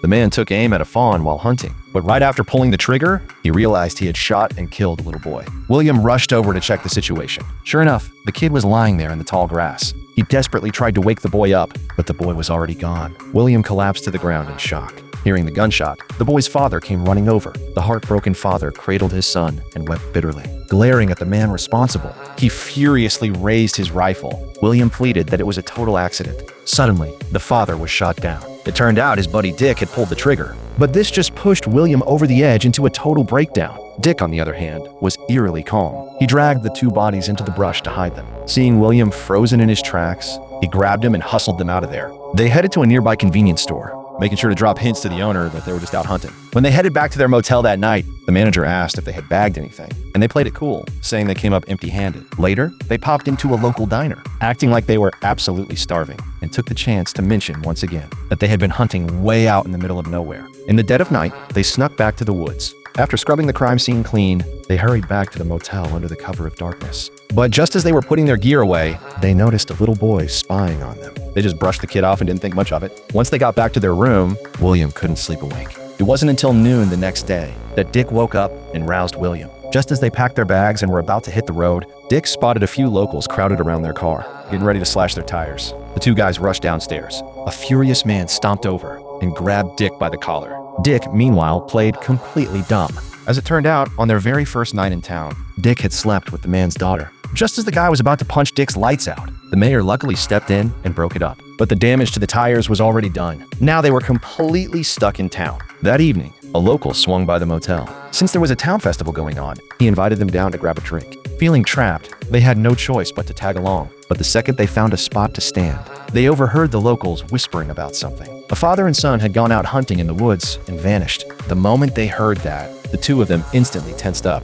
The man took aim at a fawn while hunting, but right after pulling the trigger, he realized he had shot and killed a little boy. William rushed over to check the situation. Sure enough, the kid was lying there in the tall grass. He desperately tried to wake the boy up, but the boy was already gone. William collapsed to the ground in shock. Hearing the gunshot, the boy's father came running over. The heartbroken father cradled his son and wept bitterly. Glaring at the man responsible, he furiously raised his rifle. William pleaded that it was a total accident. Suddenly, the father was shot down. It turned out his buddy Dick had pulled the trigger, but this just pushed William over the edge into a total breakdown. Dick, on the other hand, was eerily calm. He dragged the two bodies into the brush to hide them. Seeing William frozen in his tracks, he grabbed him and hustled them out of there. They headed to a nearby convenience store, making sure to drop hints to the owner that they were just out hunting. When they headed back to their motel that night, the manager asked if they had bagged anything, and they played it cool, saying they came up empty-handed. Later, they popped into a local diner, acting like they were absolutely starving, and took the chance to mention once again that they had been hunting way out in the middle of nowhere. In the dead of night, they snuck back to the woods. After scrubbing the crime scene clean, they hurried back to the motel under the cover of darkness. But just as they were putting their gear away, they noticed a little boy spying on them. They just brushed the kid off and didn't think much of it. Once they got back to their room, William couldn't sleep a wink. It wasn't until noon the next day that Dick woke up and roused William. Just as they packed their bags and were about to hit the road, Dick spotted a few locals crowded around their car, getting ready to slash their tires. The two guys rushed downstairs. A furious man stomped over and grabbed Dick by the collar. Dick, meanwhile, played completely dumb. As it turned out, on their very first night in town, Dick had slept with the man's daughter. Just as the guy was about to punch Dick's lights out, the mayor luckily stepped in and broke it up. But the damage to the tires was already done. Now they were completely stuck in town. That evening, a local swung by the motel. Since there was a town festival going on, he invited them down to grab a drink. Feeling trapped, they had no choice but to tag along. But the second they found a spot to stand, they overheard the locals whispering about something. A father and son had gone out hunting in the woods and vanished. The moment they heard that, the two of them instantly tensed up.